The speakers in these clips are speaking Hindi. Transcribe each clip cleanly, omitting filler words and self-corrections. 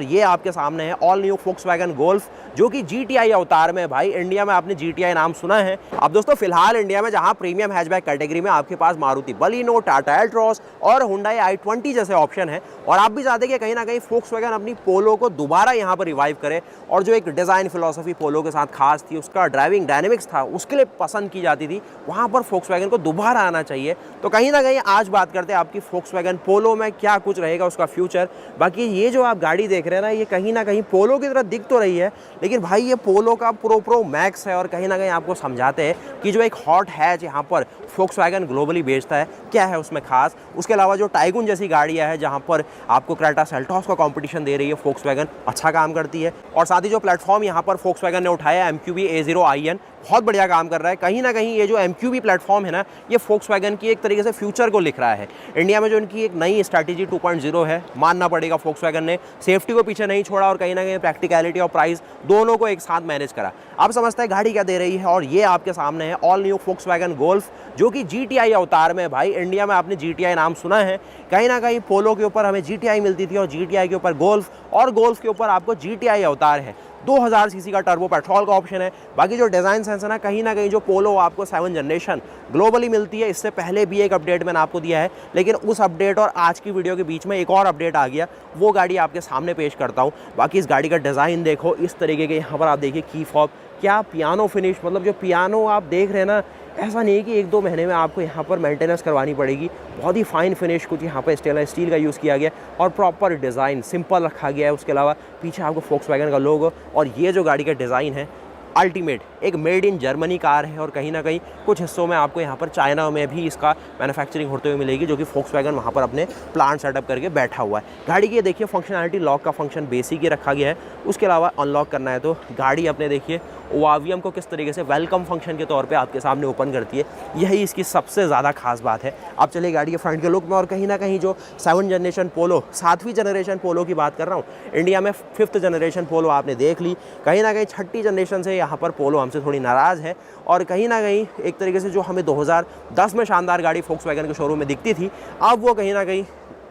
ये आपके सामने है ऑल न्यू फोक्सवैगन गोल्फ जो कि GTI अवतार में। भाई इंडिया में आपने GTI नाम सुना है। अब दोस्तों फिलहाल इंडिया में जहां प्रीमियम हैचबैक कैटेगरी में आपके पास मारुति बलिनो, टाटा एल्ट्रॉस और हुंडई i20 जैसे ऑप्शन है, और आप भी चाहते हैं कि कहीं ना कहीं फोक्सवैगन अपनी पोलो को दोबारा यहां पर रिवाइव करे, और जो एक डिज़ाइन फिलोसफी पोलो के साथ खास थी, उसका ड्राइविंग डायनेमिक्स था, उसके लिए पसंद की जाती थी, वहां पर फोक्सवैगन को दोबारा आना चाहिए। तो कहीं ना कहीं आज बात करते हैं आपकी फोक्सवैगन पोलो में क्या कुछ रहेगा उसका फ्यूचर। बाकी ये जो आप गाड़ी देख रहे हैं ना, ये कहीं ना कहीं पोलो की तरह दिख तो रही है, लेकिन भाई ये पोलो का प्रो मैक्स है। और कहीं ना कहीं आपको समझाते हैं कि जो एक हॉट हैच यहाँ पर फोक्सवैगन ग्लोबली बेचता है क्या है उसमें खास। उसके अलावा जो टाइगुन जैसी गाड़ियाँ हैं जहाँ पर आपको क्रेटा सेल्टॉस का कंपटीशन दे रही है, फोक्सवैगन अच्छा काम करती है। और साथ ही जो प्लेटफॉर्म यहाँ पर फोक्सवैगन ने उठाया MQB A0iN बहुत बढ़िया काम कर रहा है। कहीं ना कहीं ये जो MQB प्लेटफॉर्म है ना, ये फोक्सवैगन की एक तरीके से फ्यूचर को लिख रहा है। इंडिया में जो इनकी एक नई स्ट्रैटेजी 2.0 है, मानना पड़ेगा फोक्सवैगन ने सेफ्टी को पीछे नहीं छोड़ा और कहीं ना कहीं प्रैक्टिकलिटी और प्राइस दोनों को एक साथ मैनेज करा। अब समझते हैं गाड़ी क्या दे रही है, और ये आपके सामने है ऑल न्यू फोक्सवैगन गोल्फ जो कि GTI अवतार में। भाई इंडिया में आपने GTI नाम सुना है, कहीं ना कहीं पोलो के ऊपर हमें GTI मिलती थी और GTI के ऊपर गोल्फ, और गोल्फ के ऊपर आपको GTI अवतार है। 2000 सीसी का टर्बो पेट्रोल का ऑप्शन है। बाकी जो डिज़ाइन सेंस है ना, कहीं ना कहीं जो पोलो आपको 7 जनरेशन ग्लोबली मिलती है, इससे पहले भी एक अपडेट मैंने आपको दिया है, लेकिन उस अपडेट और आज की वीडियो के बीच में एक और अपडेट आ गया, वो गाड़ी आपके सामने पेश करता हूँ। बाकी इस गाड़ी का डिज़ाइन देखो, इस तरीके के यहाँ पर आप देखिए की फॉब, क्या पियानो फिनिश, मतलब जो पियानो आप देख रहे हैं ना, ऐसा नहीं है कि 1-2 महीने में आपको यहाँ पर मेंटेनेंस करवानी पड़ेगी। बहुत ही फाइन फिनिश, कुछ यहाँ पर स्टेनलेस स्टील का यूज़ किया गया और प्रॉपर डिज़ाइन सिंपल रखा गया है। उसके अलावा पीछे आपको फोक्सवैगन का लोगो, और ये जो गाड़ी का डिज़ाइन है अल्टीमेट, एक मेड इन जर्मनी कार है। और कहीं ना कहीं कुछ हिस्सों में आपको यहाँ पर चाइना में भी इसका मैन्युफैक्चरिंग होते हुए मिलेगी, जो कि फोक्सवैगन वहाँ पर अपने प्लांट सेटअप करके बैठा हुआ है। गाड़ी की देखिए फंक्शनैलिटी, लॉक का फंक्शन बेसिक ही रखा गया है। उसके अलावा अनलॉक करना है तो गाड़ी अपने देखिए ओआरवीएम को किस तरीके से वेलकम फंक्शन के तौर पे आपके सामने ओपन करती है, यही इसकी सबसे ज़्यादा खास बात है। आप चलिए गाड़ी के फ्रंट के लुक में, और कहीं ना कहीं जो 7 जनरेशन पोलो, 7वीं जनरेशन पोलो की बात कर रहा हूँ, इंडिया में 5th जनरेशन पोलो आपने देख ली, कहीं ना कहीं 6ठी जनरेशन से यहाँ पर पोलो हमसे थोड़ी नाराज़ है। और कहीं ना कहीं एक तरीके से जो हमें 2010 में शानदार गाड़ी फोक्सवैगन के शोरूम में दिखती थी, अब वो कहीं ना कहीं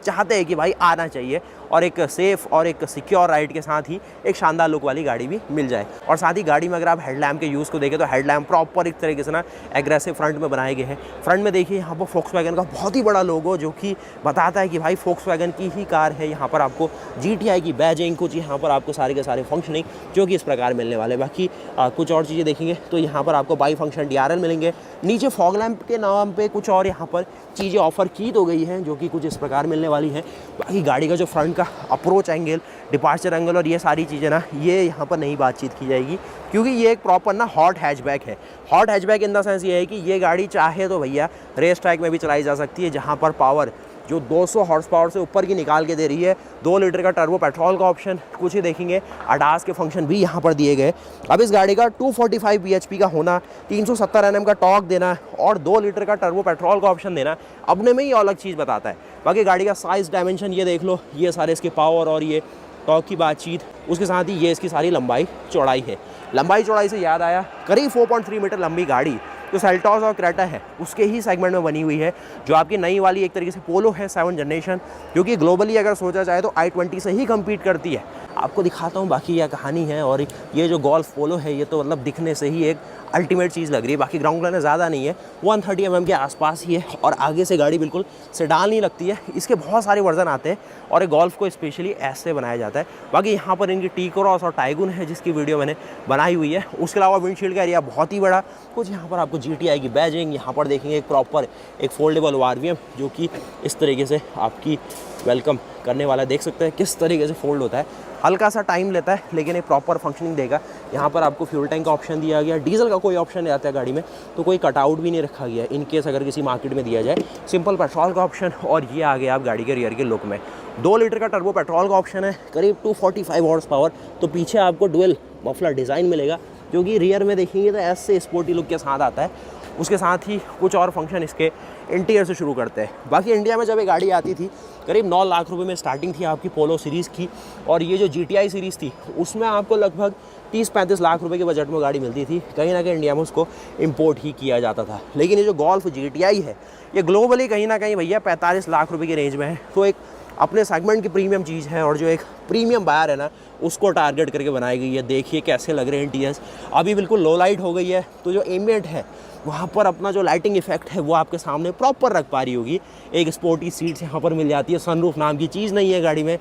चाहते हैं कि भाई आना चाहिए, और एक सेफ़ और एक सिक्योर राइड के साथ ही एक शानदार लुक वाली गाड़ी भी मिल जाए। और साथ ही गाड़ी में अगर आप हेडलैम्प के यूज़ को देखें तो हेडलैम्प प्रॉपर एक तरीके से ना एग्रेसिव फ्रंट में बनाए गए हैं। फ्रंट में देखिए यहाँ पर फोक्सवैगन का बहुत ही बड़ा लोगो, जो कि बताता है कि भाई फोक्सवैगन की ही कार है। यहाँ पर आपको GTI की बैजिंग, कुछ यहाँ पर आपको सारे के सारे फंक्शनिंग जो कि इस प्रकार मिलने वाले। बाकी कुछ और चीज़ें देखेंगे तो यहाँ पर आपको बाई फंक्शन DRL मिलेंगे। नीचे फॉग लैम्प के नाम पर कुछ और यहाँ पर चीज़ें ऑफर की तो गई हैं, जो कि कुछ इस प्रकार मिलने वाली हैं। बाकी गाड़ी का जो फ्रंट का अप्रोच एंगल, डिपार्चर एंगल और ये सारी चीज़ें ना, ये यहाँ पर नहीं बातचीत की जाएगी, क्योंकि ये एक प्रॉपर ना हॉट हैचबैक है। Hot hatchback in the sense ये है कि ये गाड़ी चाहे तो भैया रेस ट्रैक में भी चलाई जा सकती है, जहाँ पर पावर जो 200 हॉर्स पावर से ऊपर की निकाल के दे रही है। 2 लीटर का टर्बो पेट्रोल का ऑप्शन, कुछ ही देखेंगे ADAS के फंक्शन भी यहाँ पर दिए गए। अब इस गाड़ी का 245 bhp का होना, 370 Nm का टॉर्क देना और 2 लीटर का टर्बो पेट्रोल का ऑप्शन देना अपने में ही अलग चीज़ बताता है। बाकी गाड़ी का साइज़ डायमेंशन ये देख लो, ये सारे इसके पावर और ये टॉर्क की बातचीत, उसके साथ ही ये इसकी सारी लंबाई चौड़ाई है। लंबाई चौड़ाई से याद आया, करीब 4.3 मीटर लंबी गाड़ी जो सेल्टॉस और क्रेटा है उसके ही सेगमेंट में बनी हुई है, जो आपकी नई वाली एक तरीके से पोलो है 7 जनरेशन, जो कि ग्लोबली अगर सोचा जाए तो i20 से ही कम्पीट करती है। आपको दिखाता हूँ बाकी यह कहानी है। और ये जो गोल्फ पोलो है, ये तो मतलब दिखने से ही एक अल्टीमेट चीज़ लग रही है। बाकी ग्राउंड क्लियरेंस ज़्यादा नहीं है, 130 mm के आसपास ही है, और आगे से गाड़ी बिल्कुल सेडान नहीं लगती है। इसके बहुत सारे वर्जन आते हैं और एक गोल्फ को स्पेशली ऐसे बनाया जाता है। बाकी यहाँ पर इनकी टी क्रॉस और टाइगुन है, जिसकी वीडियो मैंने बनाई हुई है। उसके अलावा विंडशील्ड का एरिया बहुत ही बड़ा, कुछ यहाँ पर आपको GTI की बैजिंग, यहाँ पर देखेंगे एक प्रॉपर एक फोल्डेबल ORVM जो कि इस तरीके से आपकी वेलकम करने वाला, देख सकते हैं किस तरीके से फोल्ड होता है। हल्का सा टाइम लेता है लेकिन एक प्रॉपर फंक्शनिंग देगा। यहाँ पर आपको फ्यूल टैंक का ऑप्शन दिया गया, डीजल का कोई ऑप्शन नहीं आता है गाड़ी में, तो कोई कटआउट भी नहीं रखा गया इन केस अगर किसी मार्केट में दिया जाए। सिंपल पेट्रोल का ऑप्शन, और ये आ गया आप गाड़ी के रियर के लुक में 2 लीटर का टर्बो पेट्रोल का ऑप्शन है, करीब 245 हॉर्स पावर। तो पीछे आपको डुअल मफलर डिज़ाइन मिलेगा, जो कि रियर में देखेंगे तो ऐसे स्पोर्टी लुक के साथ आता है। उसके साथ ही कुछ और फंक्शन इसके इंटीरियर से शुरू करते हैं। बाकी इंडिया में जब ये गाड़ी आती थी करीब 9 लाख रुपए में स्टार्टिंग थी आपकी पोलो सीरीज़ की, और ये जो GTI सीरीज़ थी उसमें आपको लगभग 30-35 लाख रुपए के बजट में गाड़ी मिलती थी। कहीं ना कहीं इंडिया में उसको इंपोर्ट ही किया जाता था। लेकिन ये जो गोल्फ GTI है, ये ग्लोबली कहीं ना कहीं भैया 45 लाख रुपए की रेंज में है। तो एक अपने सेगमेंट की प्रीमियम चीज़ है और जो एक प्रीमियम बायर है ना उसको टारगेट करके बनाई गई है। देखिए कैसे लग रहे हैं इंटीरियर्स। अभी बिल्कुल लो लाइट हो गई है तो जो एम्बिएंट है वहाँ पर अपना जो लाइटिंग इफेक्ट है वो आपके सामने प्रॉपर रख पा रही होगी। एक स्पोर्टी सीट्स यहाँ पर मिल जाती है, सनरूफ नाम की चीज़ नहीं है गाड़ी में।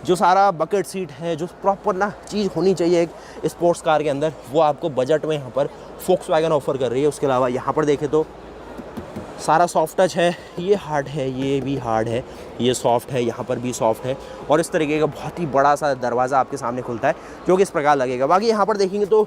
जो सारा बकेट सीट है, जो प्रॉपर ना चीज़ होनी चाहिए एक स्पोर्ट्स कार के अंदर, वो आपको बजट में यहाँ पर फोक्सवैगन ऑफर कर रही है। उसके अलावा यहाँ पर देखें तो सारा सॉफ्ट टच है, ये हार्ड है, ये भी हार्ड है, ये सॉफ्ट है, यहाँ पर भी सॉफ्ट है और इस तरीके का बहुत ही बड़ा सा दरवाज़ा आपके सामने खुलता है जो कि इस प्रकार लगेगा। बाकी यहाँ पर देखेंगे तो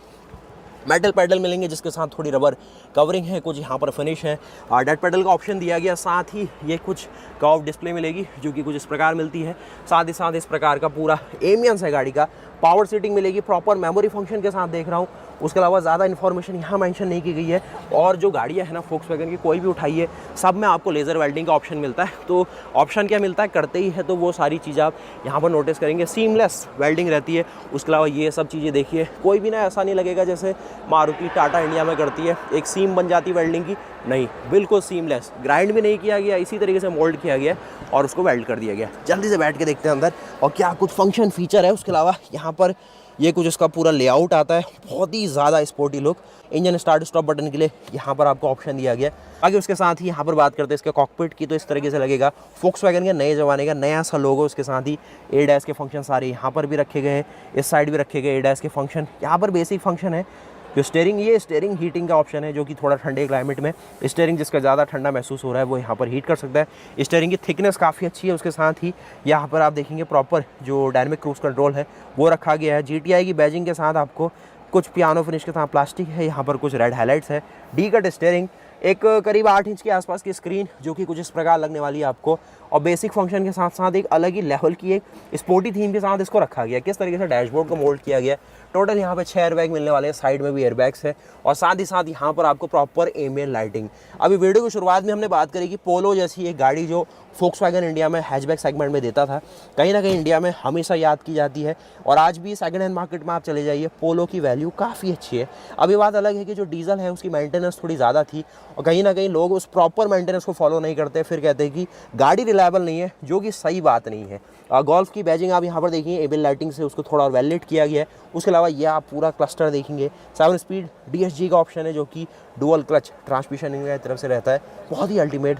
मेटल पैडल मिलेंगे जिसके साथ थोड़ी रबर कवरिंग है, कुछ यहाँ पर फिनिश है और डेड पैडल का ऑप्शन दिया गया। साथ ही ये कुछ कर्व डिस्प्ले मिलेगी जो कि कुछ इस प्रकार मिलती है। साथ ही साथ इस प्रकार का पूरा एम्बियंस है गाड़ी का। पावर सीटिंग मिलेगी, प्रॉपर मेमोरी फंक्शन के साथ देख रहा हूँ। उसके अलावा ज़्यादा इन्फॉर्मेशन यहाँ मेंशन नहीं की गई है। और जो गाड़ियाँ है ना फोक्सवैगन की कोई भी उठाइए, सब में आपको लेज़र वेल्डिंग का ऑप्शन मिलता है। तो ऑप्शन क्या मिलता है, करते ही है तो वो सारी चीज़ें आप यहाँ पर नोटिस करेंगे, सीमलेस वेल्डिंग रहती है। उसके अलावा ये सब चीज़ें देखिए, कोई भी ना ऐसा नहीं लगेगा जैसे मारुति टाटा इंडिया में करती है एक सीम बन जाती वेल्डिंग की, नहीं, बिल्कुल सीमलेस। ग्राइंड भी नहीं किया गया, इसी तरीके से मोल्ड किया गया और उसको वेल्ड कर दिया गया। जल्दी से बैठ के देखते हैं अंदर और क्या कुछ फंक्शन फीचर है। उसके अलावा यहाँ पर ये कुछ इसका पूरा लेआउट आता है, बहुत ही ज़्यादा sporty look. Engine start stop button के लिए यहाँ पर आपको ऑप्शन दिया गया है। आगे उसके साथ ही यहाँ पर बात करते हैं इसके कॉकपिट की, तो इस तरीके से लगेगा फोक्सवैगन के नए ज़माने का नया सा लोगो। उसके साथ ही एडैस के फंक्शन सारे यहाँ पर भी रखे गए हैं, इस साइड भी रखे गए एडैस के फंक्शन। यहाँ पर बेसिक फंक्शन है जो स्टीयरिंग, ये स्टीयरिंग हीटिंग का ऑप्शन है जो कि थोड़ा ठंडे क्लाइमेट में स्टीयरिंग जिसका ज़्यादा ठंडा महसूस हो रहा है वो यहाँ पर हीट कर सकता है। स्टीयरिंग की थिकनेस काफ़ी अच्छी है। उसके साथ ही यहाँ पर आप देखेंगे प्रॉपर जो डायनेमिक क्रूज कंट्रोल है वो रखा गया है। GTI की बैजिंग के साथ आपको कुछ पियानो फिनिश के साथ प्लास्टिक है, यहाँ पर कुछ रेड हाइलाइट्स है। डी कट स्टीयरिंग, एक करीब 8 इंच के आसपास की स्क्रीन जो कि कुछ इस प्रकार लगने वाली है आपको। और बेसिक फंक्शन के साथ साथ एक अलग ही लेवल की एक स्पोर्टी थीम के साथ इसको रखा गया। किस तरीके से डैशबोर्ड को मोल्ड किया गया। टोटल यहाँ पे 6 एयरबैग मिलने वाले हैं, साइड में भी एयरबैग्स है और साथ ही साथ यहाँ पर आपको प्रॉपर एम्बिएंट लाइटिंग। अभी वीडियो की शुरुआत में हमने बात करी कि पोलो जैसी एक गाड़ी जो फोक्सवैगन इंडिया में हैचबैक सेगमेंट में देता था, कहीं ना कहीं इंडिया में हमेशा याद की जाती है। और आज भी सेकंड हैंड मार्केट में आप चले जाइए, पोलो की वैल्यू काफ़ी अच्छी है। अभी बात अलग है कि जो डीजल है उसकी मेंटेनेंस थोड़ी ज़्यादा थी और कहीं ना कहीं लोग उस प्रॉपर मेंटेनेंस को फॉलो नहीं करते, फिर कहते हैं कि गाड़ी रिलायबल नहीं है, जो कि सही बात नहीं है। गोल्फ की बैजिंग आप यहाँ पर देखिए, एबल लाइटिंग से उसको थोड़ा वैलिडेट किया गया है। उसके अलावा ये आप पूरा क्लस्टर देखेंगे, 7 स्पीड DSG का ऑप्शन है जो कि डुअल क्लच ट्रांसमिशन की तरफ से रहता है, बहुत ही अल्टीमेट।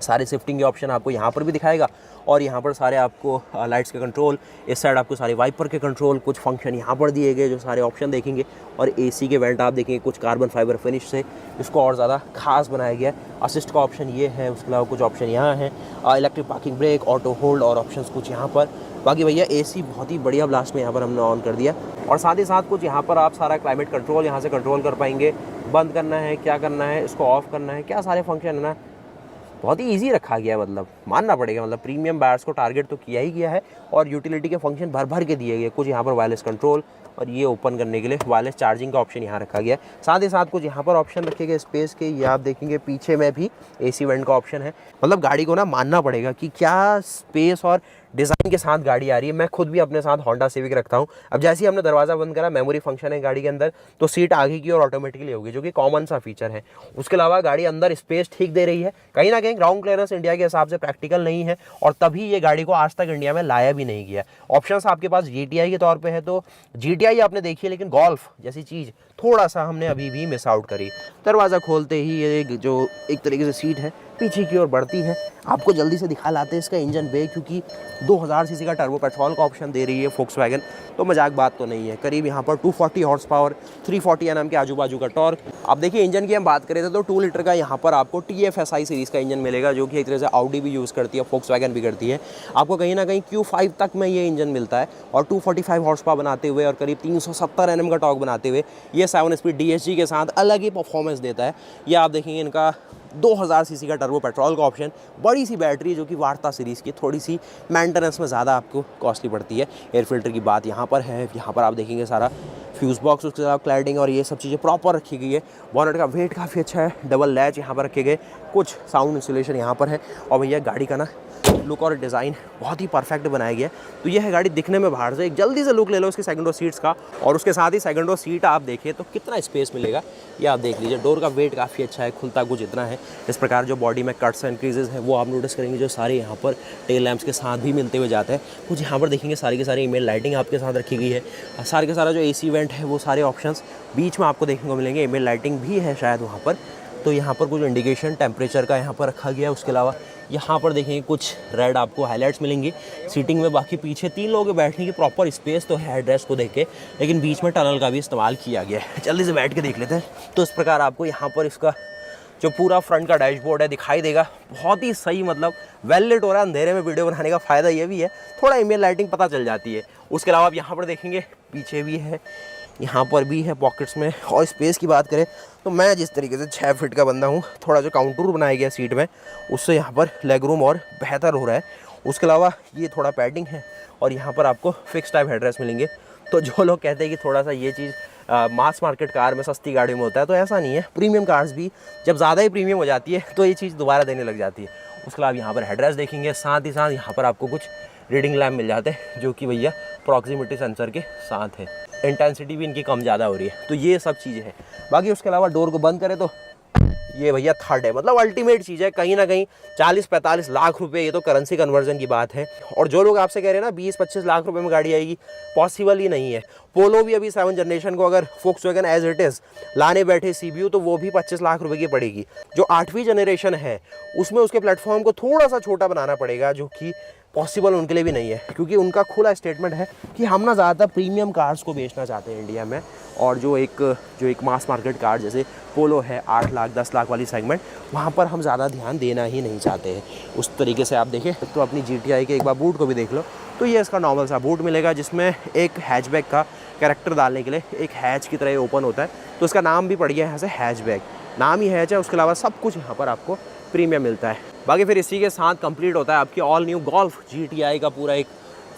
सारे शिफ्टिंग के ऑप्शन आपको यहाँ पर भी दिखाएगा और यहाँ पर सारे आपको लाइट्स के कंट्रोल, इस साइड आपको सारे वाइपर के कंट्रोल, कुछ फंक्शन यहाँ पर दिए गए जो सारे ऑप्शन देखेंगे। और AC के वेंट आप देखेंगे कुछ कार्बन फाइबर फिनिश से इसको और ज़्यादा खास बनाया गया है। असिस्ट का ऑप्शन ये है, उसके अलावा कुछ ऑप्शन यहाँ है, electric parking brake, auto hold और ऑप्शंस कुछ यहाँ पर। बाकी भैया AC बहुत ही बढ़िया ब्लास्ट में यहाँ पर हमने ऑन कर दिया। और साथ ही साथ कुछ यहाँ पर आप सारा क्लाइमेट कंट्रोल यहाँ से कंट्रोल कर पाएंगे, बंद करना है, क्या करना है, इसको ऑफ करना है, क्या सारे फंक्शन है ना, बहुत ही इजी रखा गया है। मतलब मानना पड़ेगा, मतलब प्रीमियम बायर्स को टारगेट तो किया ही गया है और यूटिलिटी के फंक्शन भर भर के दिए गए। कुछ यहाँ पर वायरलेस कंट्रोल और ये ओपन करने के लिए वायरलेस चार्जिंग का ऑप्शन यहाँ रखा गया है। साथ ही साथ कुछ यहाँ पर ऑप्शन रखे गए स्पेस के, ये आप देखेंगे पीछे में भी AC वेंट का ऑप्शन है। मतलब गाड़ी को ना मानना पड़ेगा कि क्या स्पेस और डिज़ाइन के साथ गाड़ी आ रही है। मैं खुद भी अपने साथ होंडा सिविक रखता हूँ। अब जैसे ही हमने दरवाज़ा बंद करा, मेमोरी फंक्शन है गाड़ी के अंदर, तो सीट आगे की और ऑटोमेटिकली होगी जो कि कॉमन सा फीचर है। उसके अलावा गाड़ी अंदर स्पेस ठीक दे रही है, कहीं ना कहीं ग्राउंड क्लियरेंस इंडिया के हिसाब से प्रैक्टिकल नहीं है और तभी ये गाड़ी को आज तक इंडिया में लाया भी नहीं गया। ऑप्शंस आपके पास GTI के तौर पे है, तो GTI आपने देखी है, लेकिन गोल्फ जैसी चीज़ थोड़ा सा हमने अभी भी मिस आउट करी। दरवाज़ा खोलते ही ये जो एक तरीके से सीट है पीछे की ओर बढ़ती है। आपको जल्दी से दिखा लाते हैं इसका इंजन बे, क्योंकि 2000 सीसी का टर्बो पेट्रोल का ऑप्शन दे रही है फोक्सवैगन, तो मजाक बात तो नहीं है। करीब यहाँ पर 240 हॉर्स पावर, 340 Nm के आजू बाजू का टॉर्क। अब देखिए इंजन की हम बात करें तो 2 लीटर का यहाँ पर आपको TFSI सीरीज़ का इंजन मिलेगा, जो कि एक तरह से ऑडी भी यूज़ करती है, फोक्सवैगन भी करती है। आपको कहीं ना कहीं Q5 तक में ये इंजन मिलता है और 245 हॉर्स पावर बनाते हुए और करीब 370 Nm का टॉर्क बनाते हुए ये 7 स्पीड DSG के साथ अलग ही परफॉर्मेंस देता है। ये आप देखेंगे इनका 2000 सीसी का टर्बो पेट्रोल का ऑप्शन, बड़ी सी बैटरी जो कि वार्ता सीरीज़ की, थोड़ी सी मेंटेनेंस में ज़्यादा आपको कॉस्टली पड़ती है। एयर फिल्टर की बात यहाँ पर है, यहाँ पर आप देखेंगे सारा फ्यूज़ बॉक्स, उसके साथ क्लैडिंग और ये सब चीज़ें प्रॉपर रखी गई है। बॉनेट का वेट काफ़ी अच्छा है, डबल लैच यहाँ पर रखे गए, कुछ साउंड इंसुलेशन यहाँ पर है। और भैया गाड़ी का ना लुक और डिज़ाइन बहुत ही परफेक्ट बनाया गया है। तो ये है गाड़ी दिखने में बाहर से, एक जल्दी से लुक ले लो इसकी सेकंड रो सीट्स का। और उसके साथ ही सेकंड रो सीट आप देखिए तो कितना स्पेस मिलेगा ये आप देख लीजिए। डोर का वेट काफ़ी अच्छा है, खुलता कुछ इतना है। इस प्रकार जो बॉडी में कट्स एंड क्रीजेज है वो आप नोटिस करेंगे, जो सारे यहाँ पर टेल लैंप्स के साथ भी मिलते हुए जाते हैं। कुछ यहाँ पर देखेंगे सारी की सारी ईमेल लाइटिंग आपके साथ रखी गई है। सारे के सारा जो AC वेंट है वो सारे ऑप्शंस बीच में आपको देखने को मिलेंगे। ईमेल लाइटिंग भी है शायद वहाँ पर, तो यहाँ पर कुछ इंडिकेशन टेम्परेचर का यहाँ पर रखा गया है। उसके अलावा यहाँ पर देखेंगे कुछ रेड आपको हाइलाइट्स मिलेंगी सीटिंग में। बाकी पीछे 3 लोगों के बैठने की प्रॉपर स्पेस तो है एड्रेस को देख के, लेकिन बीच में टनल का भी इस्तेमाल किया गया है। जल्दी से बैठ के देख लेते हैं। तो इस प्रकार आपको यहाँ पर इसका जो पूरा फ्रंट का डैशबोर्ड है दिखाई देगा। बहुत ही सही, मतलब वेल लिट हो रहा है। अंधेरे में वीडियो बनाने का फ़ायदा ये भी है, थोड़ा ईमेल लाइटिंग पता चल जाती है। उसके अलावा आप यहाँ पर देखेंगे पीछे भी है, यहाँ पर भी है पॉकेट्स में। और स्पेस की बात करें तो मैं जिस तरीके से 6 फीट का बंदा हूँ, थोड़ा जो काउंटर बनाया गया सीट में उससे यहाँ पर लेग रूम और बेहतर हो रहा है। उसके अलावा ये थोड़ा पैडिंग है और यहाँ पर आपको फिक्स टाइप हेडरेस्ट मिलेंगे। तो जो लोग कहते हैं कि थोड़ा सा ये चीज़ मास मार्केट कार में सस्ती गाड़ी में होता है, तो ऐसा नहीं है। प्रीमियम कार्स भी जब ज़्यादा ही प्रीमियम हो जाती है तो ये चीज़ दोबारा देने लग जाती है। उसके अलावा यहाँ पर हेडरेस्ट देखेंगे, साथ ही साथ यहाँ पर आपको कुछ रीडिंग लैम्प मिल जाते हैं जो कि भैया प्रॉक्सिमिटी सेंसर के साथ है। इंटेंसिटी भी इनकी कम ज़्यादा हो रही है। तो ये सब चीज़ें हैं। बाकी उसके अलावा डोर को बंद करें तो ये भैया थर्ड है, मतलब अल्टीमेट चीज़ है। कहीं ना कहीं 40-45 लाख रुपए, ये तो करेंसी कन्वर्जन की बात है। और जो लोग आपसे कह रहे हैं ना 20-25 लाख रुपए में गाड़ी आएगी, पॉसिबल ही नहीं है। पोलो भी अभी 7 जनरेशन को अगर फोक्सवैगन एज इट इज़ लाने बैठे CBU तो वो भी 25 लाख रुपए की पड़ेगी। जो 8वीं जनरेशन है उसमें उसके प्लेटफॉर्म को थोड़ा सा छोटा बनाना पड़ेगा, जो कि पॉसिबल उनके लिए भी नहीं है, क्योंकि उनका खुला स्टेटमेंट है कि हम ना ज़्यादातर प्रीमियम कार्स को बेचना चाहते हैं इंडिया में। और जो एक मास मार्केट कार जैसे पोलो है 8 लाख 10 लाख वाली सेगमेंट, वहाँ पर हम ज़्यादा ध्यान देना ही नहीं चाहते हैं। उस तरीके से आप देखें तो अपनी GTI के एक बार बूट को भी देख लो तो ये इसका नॉर्मल सा बूट मिलेगा, जिसमें एक हैचबैक का कैरेक्टर डालने के लिए एक हैच की तरह ओपन होता है। तो इसका नाम भी पड़ गया यहाँ से हैचबैक, नाम ही हैच है। उसके अलावा सब कुछ यहाँ पर आपको प्रीमियम मिलता है। बाकी फिर इसी के साथ कंप्लीट होता है आपकी ऑल न्यू गोल्फ GTI का पूरा एक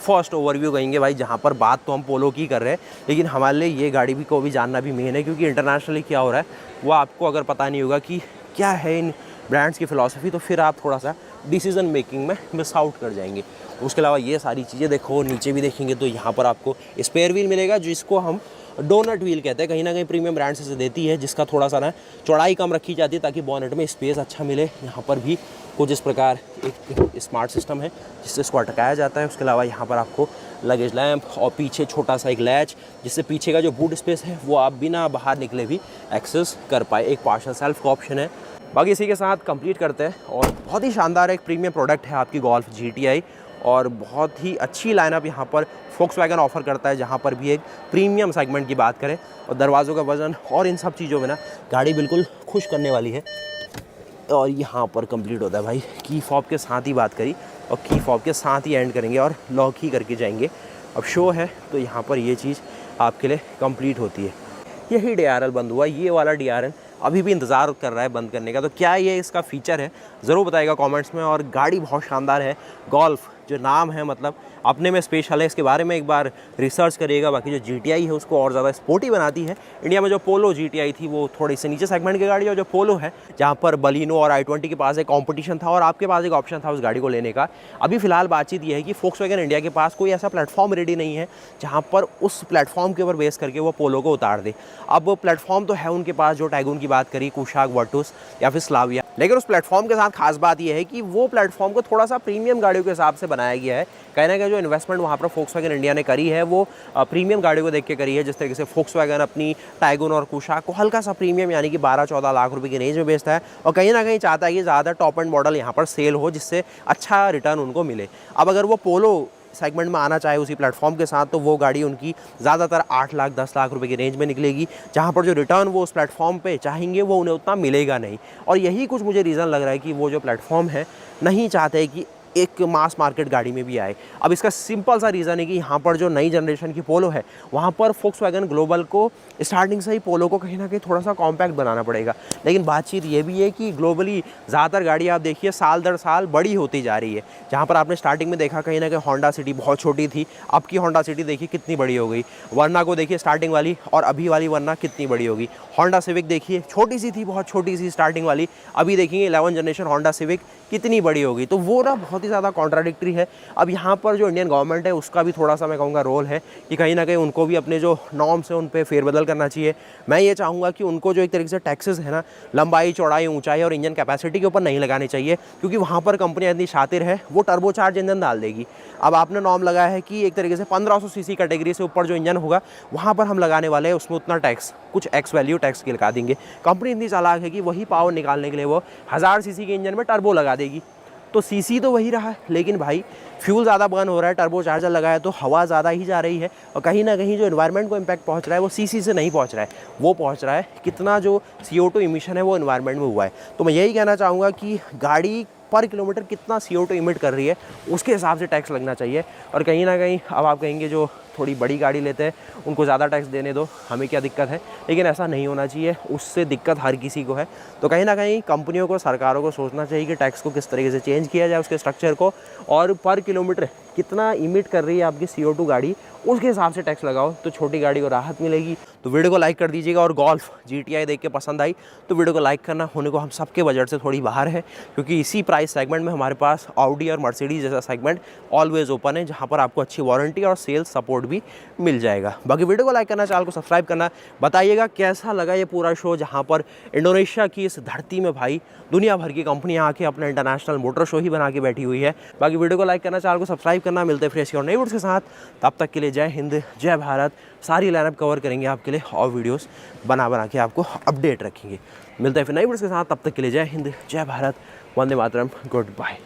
फर्स्ट ओवरव्यू कहेंगे भाई, जहाँ पर बात तो हम पोलो की कर रहे हैं, लेकिन हमारे लिए ये गाड़ी भी को भी जानना भी मेन है, क्योंकि इंटरनेशनली क्या हो रहा है वो आपको अगर पता नहीं होगा कि क्या है इन ब्रांड्स की फ़िलॉसफी, तो फिर आप थोड़ा सा डिसीजन मेकिंग में मिस आउट कर जाएंगे। उसके अलावा ये सारी चीज़ें देखो, नीचे भी देखेंगे तो यहाँ पर आपको स्पेयर व्हील मिलेगा, जिसको हम डोनट व्हील कहते हैं। कहीं ना कहीं प्रीमियम ब्रांड से देती है, जिसका थोड़ा सा ना चौड़ाई कम रखी जाती है ताकि बॉनेट में स्पेस अच्छा मिले। यहाँ पर भी कुछ इस प्रकार एक स्मार्ट सिस्टम है जिससे इसको अटकाया जाता है। उसके अलावा यहाँ पर आपको लगेज लैंप और पीछे छोटा सा एक लैच, जिससे पीछे का जो बूट स्पेस है वो आप बिना बाहर निकले भी एक्सेस कर पाए। एक पार्शल सेल्फ का ऑप्शन है। बाकी इसी के साथ कंप्लीट करते हैं। और बहुत ही शानदार एक प्रीमियम प्रोडक्ट है आपकी गोल्फ GTI, और बहुत ही अच्छी लाइनअप यहाँ पर फोक्सवैगन ऑफर करता है, जहाँ पर भी एक प्रीमियम सेगमेंट की बात करें। और दरवाज़ों का वज़न और इन सब चीज़ों में ना गाड़ी बिल्कुल खुश करने वाली है। और यहाँ पर कंप्लीट होता है भाई की फॉब के साथ ही बात करी, और की फॉब के साथ ही एंड करेंगे और लॉक ही करके जाएंगे। अब शो है तो यहाँ पर ये चीज़ आपके लिए कंप्लीट होती है। यही DRL बंद हुआ, ये वाला DRL अभी भी इंतज़ार कर रहा है बंद करने का। तो क्या ये इसका फ़ीचर है ज़रूर बताइएगा कमेंट्स में। और गाड़ी बहुत शानदार है। गोल्फ जो नाम है मतलब अपने में स्पेशल है, इसके बारे में एक बार रिसर्च करिएगा। बाकी जो GTI है उसको और ज़्यादा स्पोर्टी बनाती है। इंडिया में जो पोलो GTI थी वो थोड़ी सी नीचे सेगमेंट की गाड़ी है, और जो पोलो है जहाँ पर बलिनो और i20 के पास एक कॉम्पिटिशन था और आपके पास एक ऑप्शन था उस गाड़ी को लेने का। अभी फ़िलहाल बातचीत ये है कि फोक्सवैगन इंडिया के पास कोई ऐसा प्लेटफॉर्म रेडी नहीं है जहाँ पर उस प्लेटफॉर्म के ऊपर बेस करके वो पोलो को उतार दे। अब प्लेटफॉर्म तो है उनके पास, जो टाइगून की बात करी, कुशाक, वर्टुस या फिर स्लाविया, लेकिन उस प्लेटफॉर्म के साथ खास बात यह है कि वो प्लेटफॉर्म को थोड़ा सा प्रीमियम गाड़ियों के हिसाब से बनाया गया है। कहीं ना कहीं जो इन्वेस्टमेंट वहाँ पर फोक्सवैगन इंडिया ने करी है वो प्रीमियम गाड़ियों को देख के करी है। जिस तरीके से फोक्सवैगन अपनी टाइगून और कुशाक को हल्का सा प्रीमियम यानी कि 12-14 लाख रुपए की रेंज में बेचता है, और कहीं ना कहीं चाहता है कि ज़्यादा टॉप एंड मॉडल यहाँ पर सेल हो, जिससे अच्छा रिटर्न उनको मिले। अब अगर वो पोलो सेगमेंट में आना चाहे उसी प्लेटफॉर्म के साथ, तो वो गाड़ी उनकी ज़्यादातर 8 लाख 10 लाख रुपए की रेंज में निकलेगी, जहाँ पर जो रिटर्न वो उस प्लेटफॉर्म पे चाहेंगे वो उन्हें उतना मिलेगा नहीं। और यही कुछ मुझे रीज़न लग रहा है कि वो जो प्लेटफॉर्म है नहीं चाहते कि एक मास मार्केट गाड़ी में भी आए। अब इसका सिंपल सा रीज़न है कि यहाँ पर जो नई जनरेशन की पोलो है वहाँ पर फोक्सवैगन ग्लोबल को स्टार्टिंग से ही पोलो को कहीं ना कहीं थोड़ा सा कॉम्पैक्ट बनाना पड़ेगा। लेकिन बातचीत ये भी है कि ग्लोबली ज़्यादातर गाड़ी आप देखिए साल दर साल बड़ी होती जा रही है। जहाँ पर आपने स्टार्टिंग में देखा कहीं ना कहीं होंडा सिटी बहुत छोटी थी, अब की होंडा सिटी देखिए कितनी बड़ी हो गई। वरना को देखिए स्टार्टिंग वाली और अभी वाली वरना कितनी बड़ी होगी। होंडा सिविक देखिए छोटी सी थी, बहुत छोटी सी स्टार्टिंग वाली, अभी देखिए 11 जनरेशन होंडा सिविक कितनी बड़ी होगी। तो वो ना बहुत ही ज़्यादा कॉन्ट्राडिक्टरी है। अब यहाँ पर जो इंडियन गवर्नमेंट है उसका भी थोड़ा सा मैं कहूँगा रोल है कि कहीं ना कहीं उनको भी अपने जो नॉर्म्स हैं उन पर फेरबदल करना चाहिए। मैं ये चाहूँगा कि उनको जो एक तरीके से टैक्सेस है ना लंबाई, चौड़ाई, ऊंचाई और इंजन कैपेसिटी के ऊपर नहीं लगानी चाहिए, क्योंकि वहाँ पर कंपनियाँ इतनी शातिर है वो टर्बोचार्ज इंजन डाल देगी। अब आपने नॉर्म लगाया है कि एक तरीके से 1500 सीसी कैटेगरी से ऊपर जो इंजन होगा वहाँ पर हम लगाने वाले हैं उसमें उतना टैक्स, कुछ एक्स वैल्यू टैक्स की लगा देंगे। कंपनी इतनी चालाक है कि वही पावर निकालने के लिए वो 1000 सीसी के इंजन में टर्बो लगा देगी। तो सीसी तो वही रहा, लेकिन भाई फ्यूल ज़्यादा बर्न हो रहा है, टर्बो चार्जर लगाया तो हवा ज़्यादा ही जा रही है, और कहीं ना कहीं जो एनवायरनमेंट को इम्पैक्ट पहुंच रहा है वो सीसी से नहीं पहुंच रहा है, वो पहुंच रहा है कितना जो CO2 इमिशन है वो एनवायरनमेंट में हुआ है। तो मैं यही कहना चाहूँगा कि गाड़ी पर किलोमीटर कितना CO2 इमिट कर रही है उसके हिसाब से टैक्स लगना चाहिए। और कहीं ना कहीं अब आप कहेंगे जो थोड़ी बड़ी गाड़ी लेते हैं उनको ज़्यादा टैक्स देने दो, हमें क्या दिक्कत है, लेकिन ऐसा नहीं होना चाहिए, उससे दिक्कत हर किसी को है। तो कहीं ना कहीं कंपनियों को, सरकारों को सोचना चाहिए कि टैक्स को किस तरीके से चेंज किया जाए, उसके स्ट्रक्चर को, और पर किलोमीटर कितना इमिट कर रही है आपकी CO2 गाड़ी उसके हिसाब से टैक्स लगाओ, तो छोटी गाड़ी को राहत मिलेगी। तो वीडियो को लाइक कर दीजिएगा, और गोल्फ GTI देख के पसंद आई तो वीडियो को लाइक करना, होने को हम सबके बजट से थोड़ी बाहर है, क्योंकि इसी प्राइस सेगमेंट में हमारे पास ऑडी और मर्सिडीज जैसा सेगमेंट ऑलवेज ओपन है, जहाँ पर आपको अच्छी वारंटी और सेल्स सपोर्ट भी मिल जाएगा। बाकी वीडियो को लाइक करना, चैनल को सब्सक्राइब करना, बताइएगा कैसा लगा ये पूरा शो, जहाँ पर इंडोनेशिया की इस धरती में भाई दुनिया भर की कंपनियाँ आके अपना इंटरनेशनल मोटर शो ही बना के बैठी हुई है। बाकी वीडियो को लाइक करना, चैनल को सब्सक्राइब करना, मिलते हैं फिर ऐसी और नई वीडियोस के साथ। तब तक के लिए जय हिंद, जय भारत। सारी लाइनअप कवर करेंगे आपके लिए और वीडियोस बना के आपको अपडेट रखेंगे। मिलते हैं फिर नई वीडियोस के साथ, तब तक के लिए जय हिंद, जय भारत, वंदे मातरम, गुड बाय।